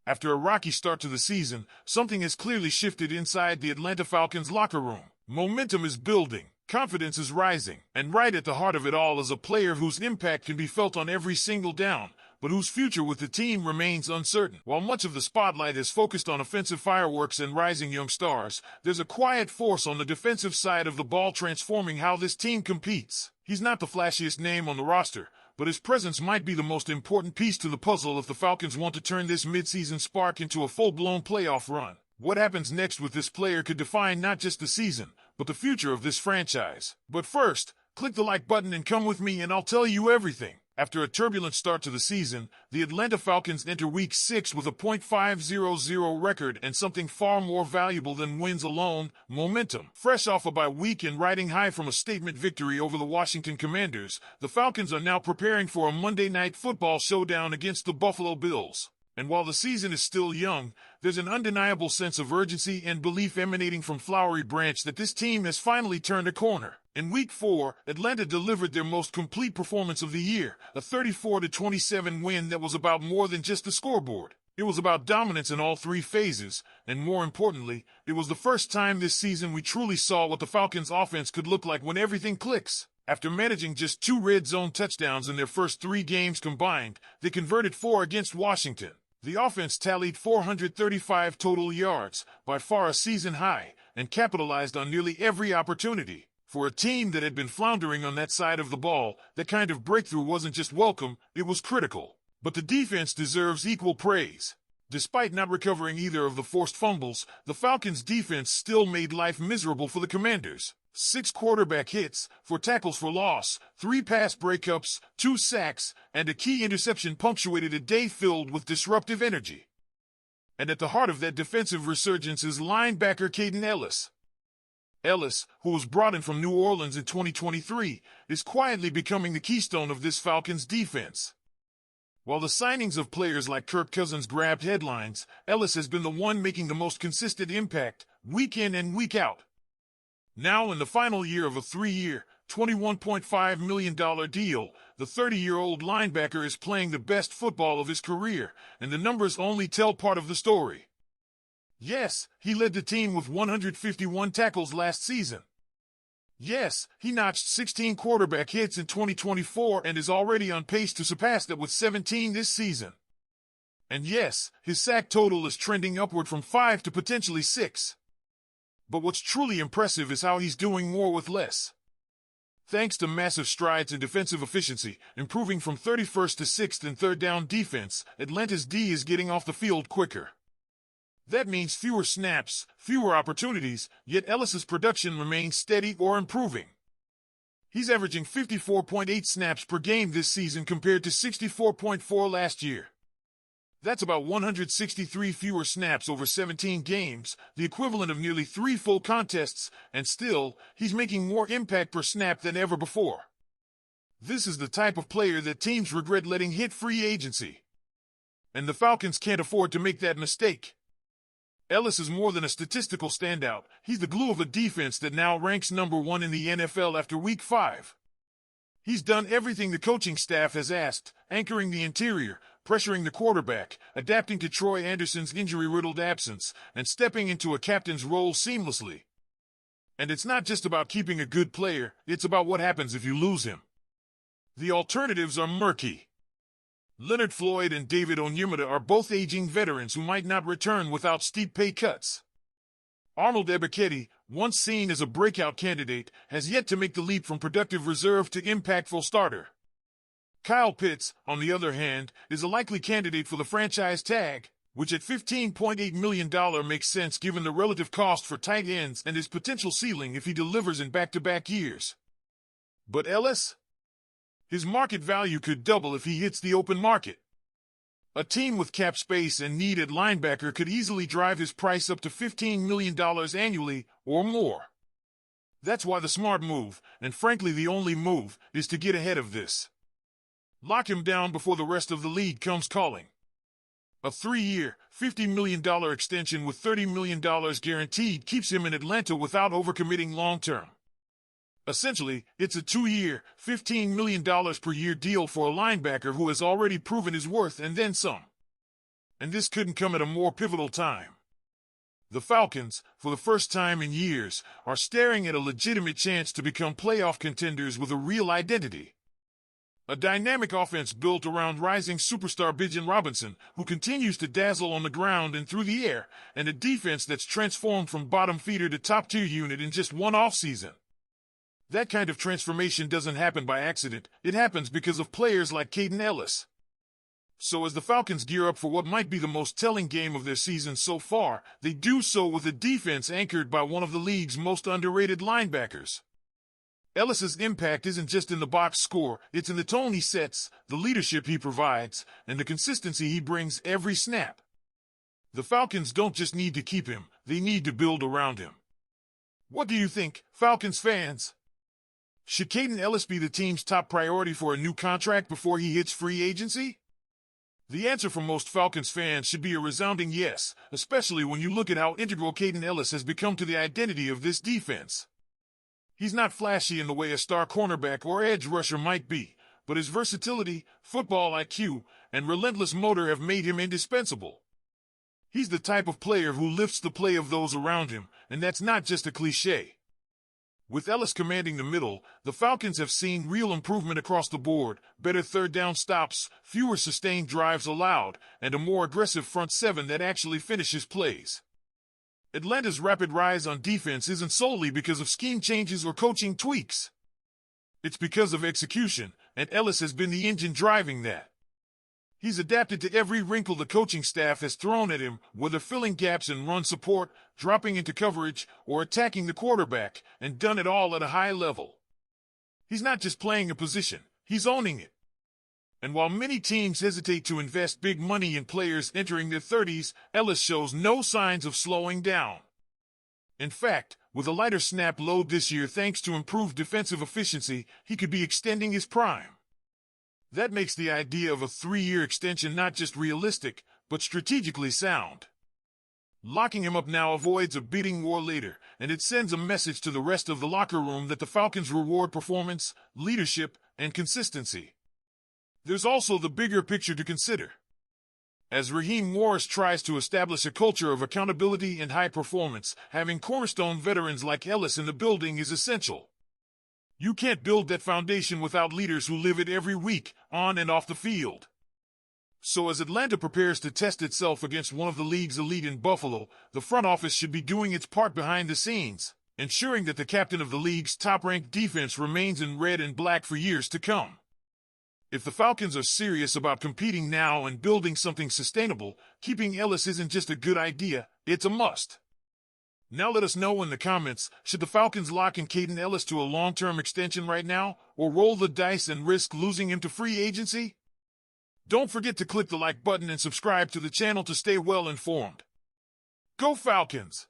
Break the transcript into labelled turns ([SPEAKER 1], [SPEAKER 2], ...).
[SPEAKER 1] After a rocky start to the season, something has clearly shifted inside the Atlanta Falcons locker room. Momentum is building, confidence is rising, and right at the heart of it all is a player whose impact can be felt on every single down, but whose future with the team remains uncertain. While much of the spotlight is focused on offensive fireworks and rising young stars, there's a quiet force on the defensive side of the ball transforming how this team competes. He's not the flashiest name on the roster, but his presence might be the most important piece to the puzzle if the Falcons want to turn this midseason spark into a full-blown playoff run. What happens next with this player could define not just the season, but the future of this franchise. But first, click the like button and come with me and I'll tell you everything. After a turbulent start to the season, the Atlanta Falcons enter Week 6 with a .500 record and something far more valuable than wins alone, momentum. Fresh off a bye week and riding high from a statement victory over the Washington Commanders, the Falcons are now preparing for a Monday Night Football showdown against the Buffalo Bills. And while the season is still young, there's an undeniable sense of urgency and belief emanating from Flowery Branch that this team has finally turned a corner. In Week 4, Atlanta delivered their most complete performance of the year, a 34-27 win that was about more than just the scoreboard. It was about dominance in all three phases, and more importantly, it was the first time this season we truly saw what the Falcons' offense could look like when everything clicks. After managing just 2 red zone touchdowns in their first 3 games combined, they converted 4 against Washington. The offense tallied 435 total yards, by far a season high, and capitalized on nearly every opportunity. For a team that had been floundering on that side of the ball, that kind of breakthrough wasn't just welcome, it was critical. But the defense deserves equal praise. Despite not recovering either of the forced fumbles, the Falcons' defense still made life miserable for the Commanders. 6 quarterback hits, 4 tackles for loss, 3 pass breakups, 2 sacks, and a key interception punctuated a day filled with disruptive energy. And at the heart of that defensive resurgence is linebacker Caden Ellis. Ellis, who was brought in from New Orleans in 2023, is quietly becoming the keystone of this Falcons defense. While the signings of players like Kirk Cousins grabbed headlines, Ellis has been the one making the most consistent impact, week in and week out. Now in the final year of a 3-year, $21.5 million deal, the 30-year-old linebacker is playing the best football of his career, and the numbers only tell part of the story. Yes, he led the team with 151 tackles last season. Yes, he notched 16 quarterback hits in 2024 and is already on pace to surpass that with 17 this season. And yes, his sack total is trending upward from 5 to potentially 6. But what's truly impressive is how he's doing more with less. Thanks to massive strides in defensive efficiency, improving from 31st to 6th in third down defense, Atlanta's D is getting off the field quicker. That means fewer snaps, fewer opportunities, yet Ellis's production remains steady or improving. He's averaging 54.8 snaps per game this season compared to 64.4 last year. That's about 163 fewer snaps over 17 games, the equivalent of nearly 3 full contests, and still, he's making more impact per snap than ever before. This is the type of player that teams regret letting hit free agency. And the Falcons can't afford to make that mistake. Ellis is more than a statistical standout. He's the glue of a defense that now ranks number 1 in the NFL after Week 5. He's done everything the coaching staff has asked, anchoring the interior, pressuring the quarterback, adapting to Troy Anderson's injury-riddled absence, and stepping into a captain's role seamlessly. And it's not just about keeping a good player, it's about what happens if you lose him. The alternatives are murky. Leonard Floyd and David Onyemata are both aging veterans who might not return without steep pay cuts. Arnold Ebiketie, once seen as a breakout candidate, has yet to make the leap from productive reserve to impactful starter. Kyle Pitts, on the other hand, is a likely candidate for the franchise tag, which at $15.8 million makes sense given the relative cost for tight ends and his potential ceiling if he delivers in back-to-back years. But Ellis? His market value could double if he hits the open market. A team with cap space and need at linebacker could easily drive his price up to $15 million annually or more. That's why the smart move, and frankly the only move, is to get ahead of this. Lock him down before the rest of the league comes calling. A 3-year, $50 million extension with $30 million guaranteed keeps him in Atlanta without overcommitting long-term. Essentially, it's a 2-year, $15 million per year deal for a linebacker who has already proven his worth and then some. And this couldn't come at a more pivotal time. The Falcons, for the first time in years, are staring at a legitimate chance to become playoff contenders with a real identity. A dynamic offense built around rising superstar Bijan Robinson, who continues to dazzle on the ground and through the air, and a defense that's transformed from bottom feeder to top-tier unit in just one offseason. That kind of transformation doesn't happen by accident. It happens because of players like Kaden Elliss. So as the Falcons gear up for what might be the most telling game of their season so far, they do so with a defense anchored by one of the league's most underrated linebackers. Ellis's impact isn't just in the box score, it's in the tone he sets, the leadership he provides, and the consistency he brings every snap. The Falcons don't just need to keep him, they need to build around him. What do you think, Falcons fans? Should Kaden Elliss be the team's top priority for a new contract before he hits free agency? The answer from most Falcons fans should be a resounding yes, especially when you look at how integral Kaden Elliss has become to the identity of this defense. He's not flashy in the way a star cornerback or edge rusher might be, but his versatility, football IQ, and relentless motor have made him indispensable. He's the type of player who lifts the play of those around him, and that's not just a cliche. With Elliss commanding the middle, the Falcons have seen real improvement across the board, better third down stops, fewer sustained drives allowed, and a more aggressive front seven that actually finishes plays. Atlanta's rapid rise on defense isn't solely because of scheme changes or coaching tweaks. It's because of execution, and Elliss has been the engine driving that. He's adapted to every wrinkle the coaching staff has thrown at him, whether filling gaps in run support, dropping into coverage, or attacking the quarterback, and done it all at a high level. He's not just playing a position, he's owning it. And while many teams hesitate to invest big money in players entering their 30s, Elliss shows no signs of slowing down. In fact, with a lighter snap load this year thanks to improved defensive efficiency, he could be extending his prime. That makes the idea of a 3-year extension not just realistic, but strategically sound. Locking him up now avoids a bidding war later, and it sends a message to the rest of the locker room that the Falcons reward performance, leadership, and consistency. There's also the bigger picture to consider. As Raheem Morris tries to establish a culture of accountability and high performance, having cornerstone veterans like Elliss in the building is essential. You can't build that foundation without leaders who live it every week, on and off the field. So as Atlanta prepares to test itself against one of the league's elite in Buffalo, the front office should be doing its part behind the scenes, ensuring that the captain of the league's top-ranked defense remains in red and black for years to come. If the Falcons are serious about competing now and building something sustainable, keeping Elliss isn't just a good idea, it's a must. Now let us know in the comments, should the Falcons lock in Kaden Elliss to a long-term extension right now, or roll the dice and risk losing him to free agency? Don't forget to click the like button and subscribe to the channel to stay well informed. Go Falcons!